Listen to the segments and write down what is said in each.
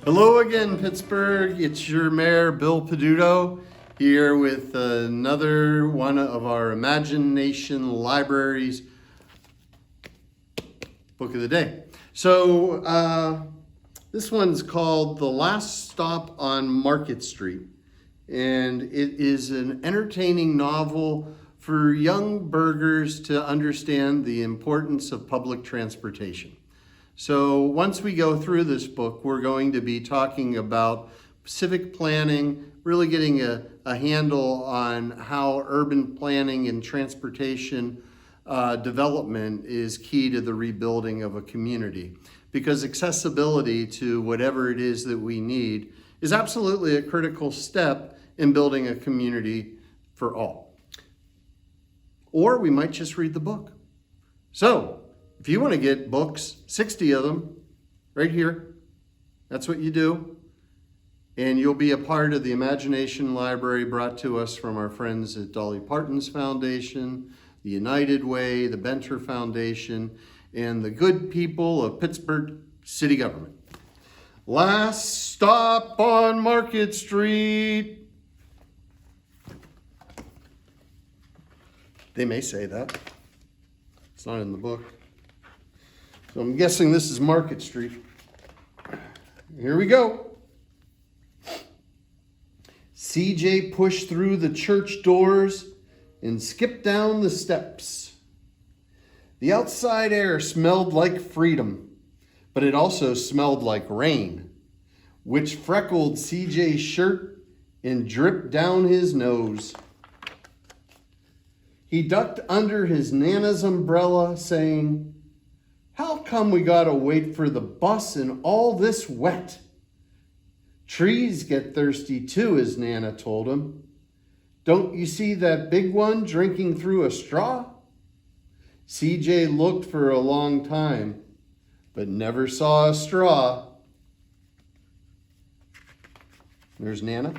Hello again, Pittsburgh. It's your mayor, Bill Peduto, here with another one of our Imagination Libraries book of the day. So this one's called The Last Stop on Market Street, and it is an entertaining novel for young burghers to understand the importance of public transportation. So once we go through this book, we're going to be talking about civic planning, really getting a handle on how urban planning and transportation development is key to the rebuilding of a community. Because accessibility to whatever it is that we need is absolutely a critical step in building a community for all. Or we might just read the book. So, if you want to get books, 60 of them, right here, that's what you do. And you'll be a part of the Imagination Library brought to us from our friends at Dolly Parton's Foundation, the United Way, the Benter Foundation, and the good people of Pittsburgh City Government. Last stop on Market Street. They may say that. It's not in the book. So I'm guessing this is Market Street. Here we go. CJ pushed through the church doors and skipped down the steps. The outside air smelled like freedom, but it also smelled like rain, which freckled CJ's shirt and dripped down his nose. He ducked under his Nana's umbrella, saying, "How come we gotta wait for the bus in all this wet?" "Trees get thirsty too," his Nana told him. "Don't you see that big one drinking through a straw?" CJ looked for a long time, but never saw a straw. There's Nana.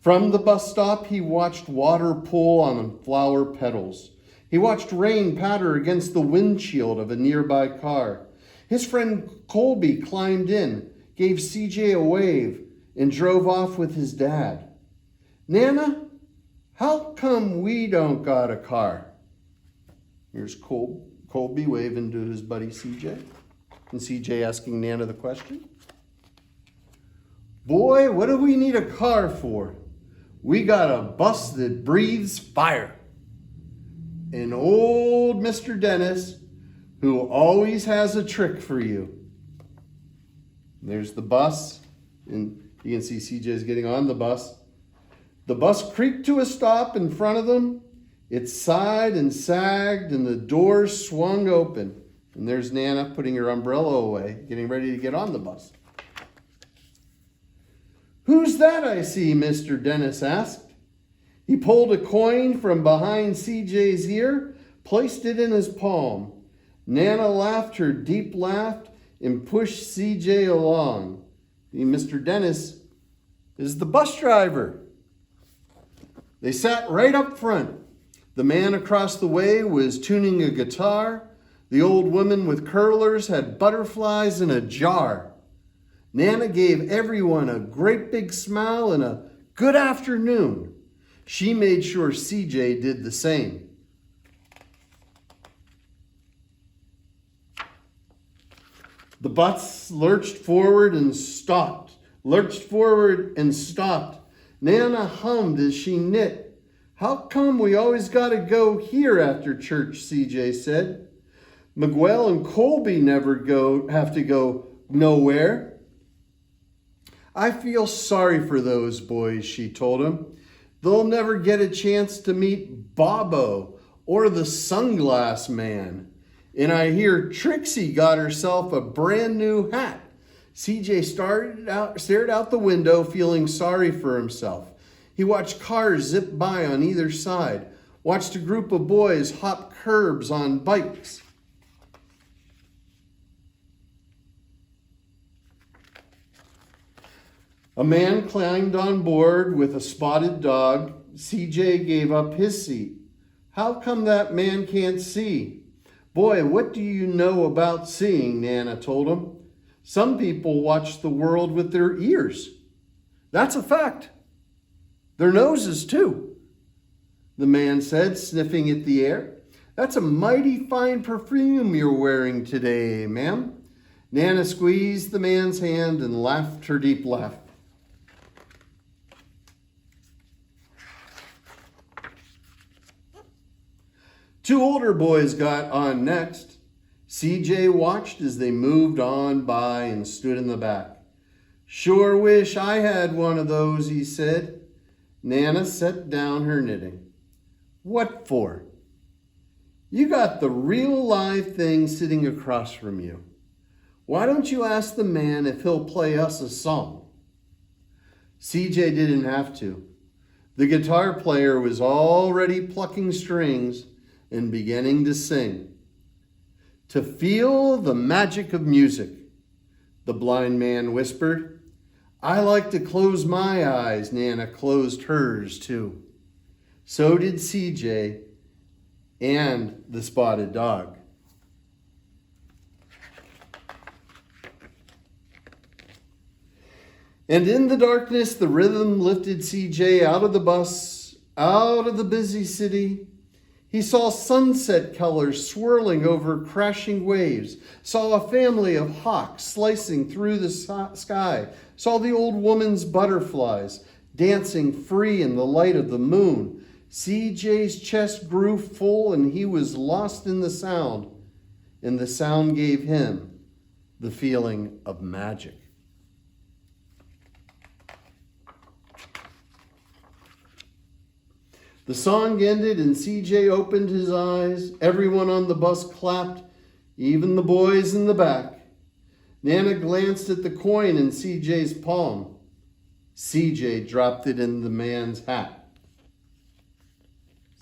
From the bus stop, he watched water pool on flower petals. He watched rain patter against the windshield of a nearby car. His friend Colby climbed in, gave CJ a wave, and drove off with his dad. "Nana, how come we don't got a car?" Here's Colby waving to his buddy CJ, and CJ asking Nana the question. "Boy, what do we need a car for? We got a bus that breathes fire. And old Mr. Dennis, who always has a trick for you." There's the bus, and you can see CJ's getting on the bus. The bus creaked to a stop in front of them. It sighed and sagged, and the doors swung open. And there's Nana putting her umbrella away, getting ready to get on the bus. "Who's that I see?" Mr. Dennis asked. He pulled a coin from behind CJ's ear, placed it in his palm. Nana laughed her deep laugh and pushed CJ along. Mr. Dennis is the bus driver. They sat right up front. The man across the way was tuning a guitar. The old woman with curlers had butterflies in a jar. Nana gave everyone a great big smile and a good afternoon. She made sure CJ did the same. The bus lurched forward and stopped. Nana hummed as she knit. "How come we always got to go here after church?" CJ said. "Miguel and Colby never have to go nowhere." "I feel sorry for those boys," she told him. "They'll never get a chance to meet Bobo or the Sunglass Man. And I hear Trixie got herself a brand new hat." CJ stared out the window, feeling sorry for himself. He watched cars zip by on either side, watched a group of boys hop curbs on bikes. A man climbed on board with a spotted dog. CJ gave up his seat. How come that man can't see? Boy, what do you know about seeing? Nana told him. Some people watch the world with their ears. That's a fact. Their noses, too, the man said, sniffing at the air. That's a mighty fine perfume you're wearing today, ma'am. Nana squeezed the man's hand and laughed her deep laugh. Two older boys got on next. CJ watched as they moved on by and stood in the back. Sure wish I had one of those, he said. Nana set down her knitting. What for? You got the real live thing sitting across from you. Why don't you ask the man if he'll play us a song? CJ didn't have to. The guitar player was already plucking strings and beginning to sing. To feel the magic of music, the blind man whispered. I like to close my eyes. Nana closed hers too. So did CJ and the spotted dog. And in the darkness, the rhythm lifted CJ out of the bus, out of the busy city. He saw sunset colors swirling over crashing waves, saw a family of hawks slicing through the sky, saw the old woman's butterflies dancing free in the light of the moon. CJ's chest grew full and he was lost in the sound, and the sound gave him the feeling of magic. The song ended and CJ opened his eyes. Everyone on the bus clapped, even the boys in the back. Nana glanced at the coin in CJ's palm. CJ dropped it in the man's hat.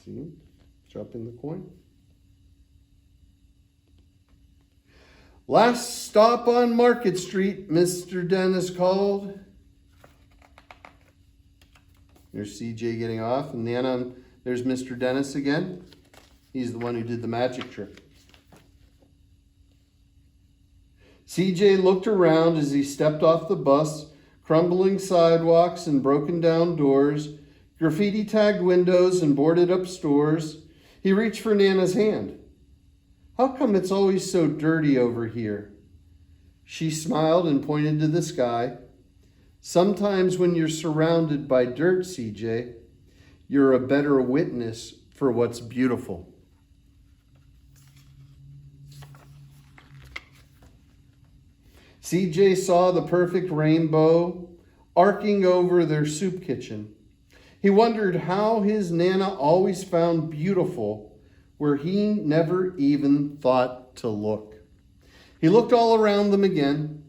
See? Dropping the coin. Last stop on Market Street, Mr. Dennis called. There's CJ getting off, and Nana, there's Mr. Dennis again. He's the one who did the magic trick. CJ looked around as he stepped off the bus, crumbling sidewalks and broken down doors, graffiti-tagged windows and boarded up stores. He reached for Nana's hand. How come it's always so dirty over here? She smiled and pointed to the sky. Sometimes when you're surrounded by dirt, CJ, you're a better witness for what's beautiful. CJ saw the perfect rainbow arcing over their soup kitchen. He wondered how his Nana always found beautiful where he never even thought to look. He looked all around them again,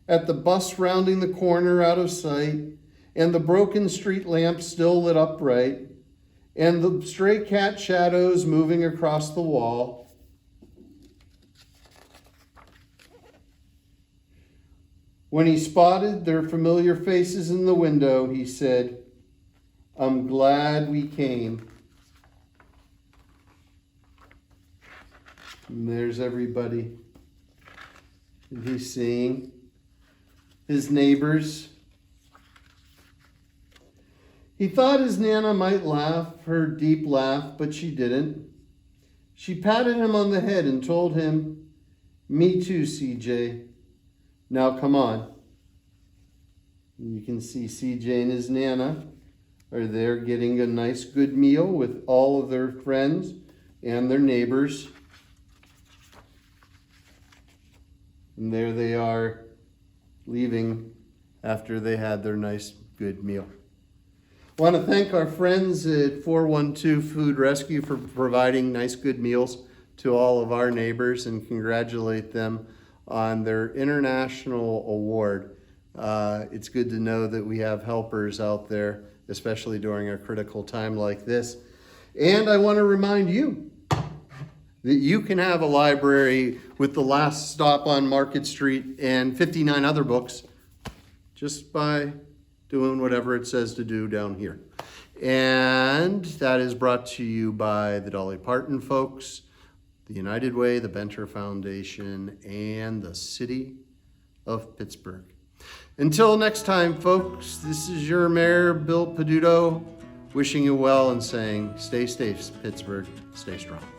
at the bus rounding the corner out of sight, and the broken street lamp still lit up bright, and the stray cat shadows moving across the wall. When he spotted their familiar faces in the window, he said, I'm glad we came. And there's everybody. And he's seeing his neighbors. He thought his Nana might laugh, her deep laugh, but she didn't. She patted him on the head and told him, me too, CJ. Now come on. And you can see CJ and his Nana are there getting a nice good meal with all of their friends and their neighbors. And there they are, leaving after they had their nice good meal. I want to thank our friends at 412 Food Rescue for providing nice good meals to all of our neighbors and congratulate them on their international award. It's good to know that we have helpers out there, especially during a critical time like this. And I want to remind you that you can have a library with The Last Stop on Market Street and 59 other books just by doing whatever it says to do down here. And that is brought to you by the Dolly Parton folks, the United Way, the Benter Foundation, and the City of Pittsburgh. Until next time, folks, this is your Mayor, Bill Peduto, wishing you well and saying, stay safe, Pittsburgh, stay strong.